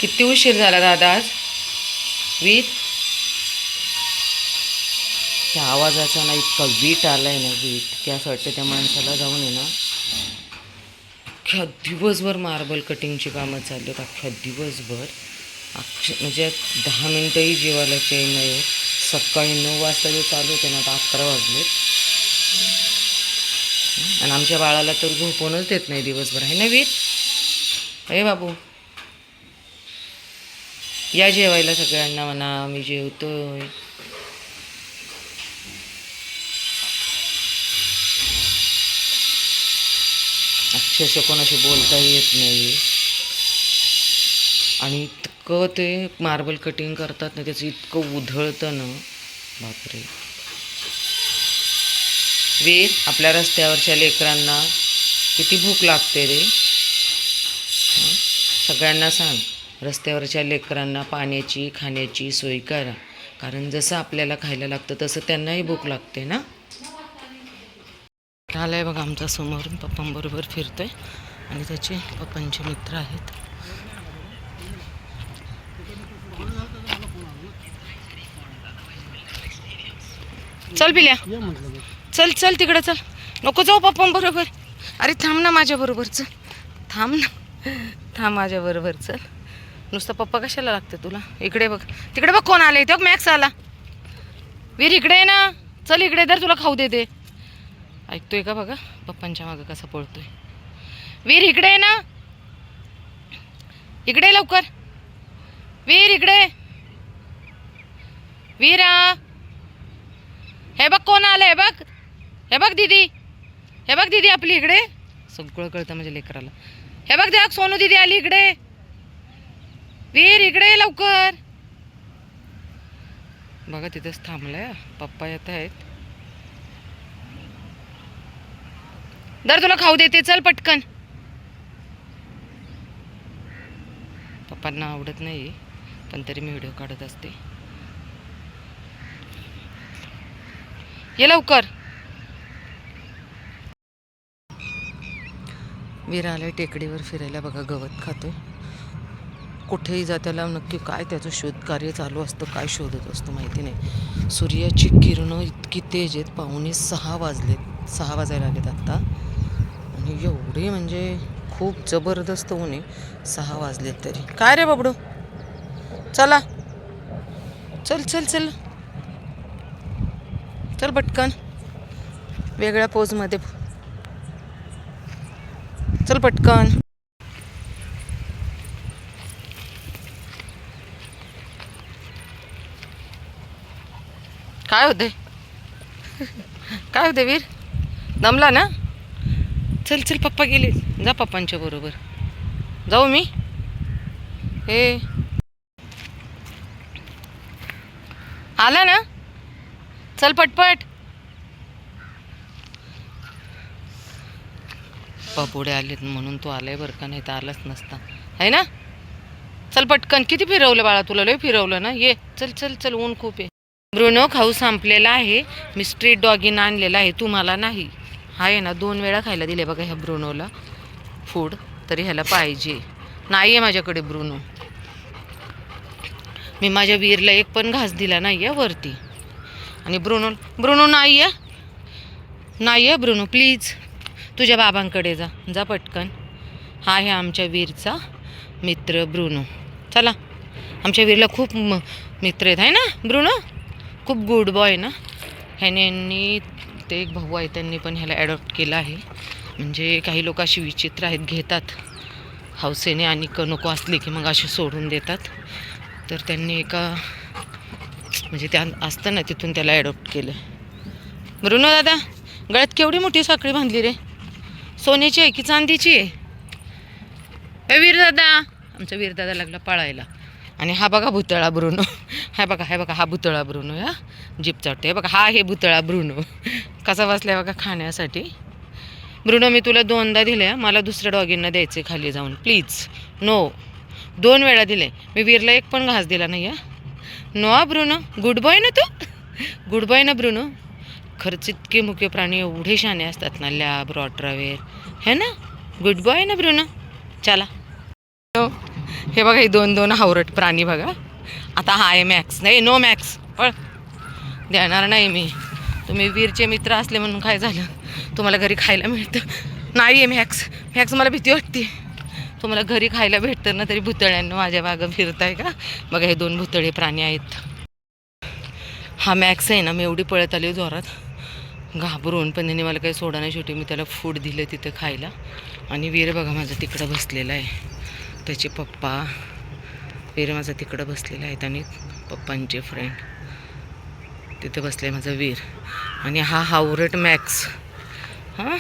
किती उशीर झाला दादा आज वीर. त्या आवाजाचा ना इतका वीट आलाय ना, वीट की असं वाटतं त्या माणसाला जाऊन आहे ना, अख्ख्या दिवसभर मार्बल कटिंगची कामं चालली आहेत. अख्ख्या दिवसभर म्हणजे 10 मिनटंही जीवाला चैन नाही होत. सकाळी 9 वाजता जे चालू होते ना, आता 11 वाजलेत. आणि आमच्या बाळाला तर झोपूनच देत नाही दिवसभर, आहे ना वीर. अरे बाबू, या जेवायला सगळ्यांना म्हणा, मी जेवतोय. अक्षरशः कोणाशी बोलताही येत नाही. आणि इतकं ते मार्बल कटिंग करतात ना, त्याचं इतकं उधळतं ना, बापरे. वीर, आपल्या रस्त्यावरच्या लेकरांना किती भूक लागते रे. सगळ्यांना सांग, रस्त्यावरच्या लेकरांना पाण्याची खाण्याची सोय करा, कारण जसं आपल्याला खायला लागतं तसं त्यांनाही भूक लागते ना. आलाय बघा आमच्या समोरून, पप्पांबरोबर फिरतोय आणि त्याचे पप्पांचे मित्र आहेत. चल पिल्या, चल चल तिकडं चल. नको जाऊ पप्पांबरोबर. अरे थांब ना माझ्याबरोबर, चल थांब ना, थांब माझ्याबरोबर चल. नुसतं पप्पा कशाला लागतं तुला. इकडे बघ, तिकडे बघ कोण आले. ते मॅक्स आला. वीर इकडे आहे ना, चल इकडे, तर तुला खाऊ देते. ऐकतोय का बघा पप्पांच्या मागं कसा पळतोय. वीर इकडे आहे ना, इकडे लवकर. वीर इकडे, वीरा. हे बघ कोण आलं, हे बघ, हे बघ दीदी, हे बघ दीदी आपली इकडे. सगळं कळतं म्हणजे लेकराला. हे बघ देख, सोनू दीदी आली इकडे. वीर इकडे लवकर. बघा तिथंच थांबलाय, पप्पा येत आहेत. दर तुला खाऊ देते, चल पटकन. पप्पांना आवडत नाही पण तरी मी व्हिडिओ काढत असते. ये लवकर. वीर आलाय टेकडीवर फिरायला बघा, गवत खातोय. कुठेही जा त्याला नक्की काय त्याचं शोधकार्य चालू असतं, काय शोधत असतो माहिती नाही. सूर्याची किरणं इतकी तेज आहेत. 5:45 वाजलेत, 6 वाजायला आलेत आत्ता. आणि एवढे म्हणजे खूप जबरदस्त ऊन आहे. 6 वाजलेत तरी. काय रे बाबडू, चला चल चल चल चल पटकन, वेगळ्या पोजमध्ये चल पटकन. काय होते, काय होते वीर, दमला ना. चल चल, पप्पा गेले, जा पप्पांच्या बरोबर. जाऊ मी. हे आला ना, चल पटपट. पप्पा पुढे आलेत म्हणून तू आलाय बरं का, नाही तर आलाच नसता, आहे ना. चल पटकन. किती फिरवलं बाळा तुला, लय फिरवलं ना. ये चल चल चल, ऊन खूप आहे. ब्रुनो खाऊ संपलेला आहे. मी स्ट्रीट डॉगीनं आणलेला आहे, तुम्हाला नाही. हा आहे ना, 2 वेळा खायला दिले बघा ह्या ब्रुनोला फूड, तरी ह्याला पाहिजे नाही आहे माझ्याकडे ब्रुनो. मी माझ्या वीरला एक पण घास दिला नाही आहे वरती. आणि ब्रुनो नाही आहे, नाही आहे ब्रुनो, प्लीज तुझ्या बाबांकडे जा, जा पटकन. हा आहे आमच्या वीरचा मित्र ब्रुनो. चला, आमच्या वीरला खूप मित्र आहेत, आहे ना ब्रुनो. खूप गुड बॉय ना. ह्याने ते एक भाऊ आहे, त्यांनी पण ह्याला ॲडॉप्ट केलं आहे. म्हणजे काही लोक अशी विचित्र आहेत, घेतात हौसेने आणि नको असले की मग असे सोडून देतात. तर त्यांनी एका म्हणजे त्या असतं ना तिथून त्याला ॲडॉप्ट केलं. ब्रुनो दादा, गळ्यात केवढी मोठी साखळी बांधली रे, सोन्याची आहे की चांदीची आहे. हे वीरदादा, आमचा वीरदादा लागला पळायला. आणि हा बघा भुतळा ब्रुनो, हा बघा, हा बघा, हा भुतळा ब्रुनो. या जीप चाटते, हे बघा, हा हे भुतळा ब्रुनो कसा बसलाय बघा खाण्यासाठी. ब्रुनो मी तुला 2दा दिले, मला दुसऱ्या डॉगींना द्यायचे खाली जाऊन, प्लीज. नो, 2 वेळा दिले मी, वीरला एक पण घास दिला नाही आहे. नो ब्रुनो, गुड बॉय ना तू, गुड बॉय ना ब्रुनो. खरंच इतके मुके प्राणी एवढे शाने असतात ना, लॅब रॉटरावेर, है ना. गुड बॉय ना ब्रुनो. चला हे बघा, हे 2-2 हावरट प्राणी बघा. आता हा आहे मॅक्स. नाही, नो मॅक्स, पळ. देणार नाही मी. तुम्ही वीरचे मित्र असले म्हणून काय झालं, तुम्हाला घरी खायला मिळतं. नाही आहे मॅक्स. मॅक्स मला भीती वाटते. तुम्हाला घरी खायला भेटतं ना, तरी भुतळ्यांना माझ्या मागं फिरताय का? बघा, हे 2 भुतळे प्राणी आहेत. हा मॅक्स आहे ना, मी एवढी पळत आली जोरात घाबरून, पण त्याने मला काही सोडा नाही. शेवटी मी त्याला फूड दिलं तिथं खायला. आणि वीर बघा माझा तिकडं बसलेला आहे. त्याचे पप्पा, वीर माझा तिकडं बसलेला आहेत आणि पप्पांचे फ्रेंड तिथं बसले माझा वीर. आणि हा हावरट मॅक्स. हां,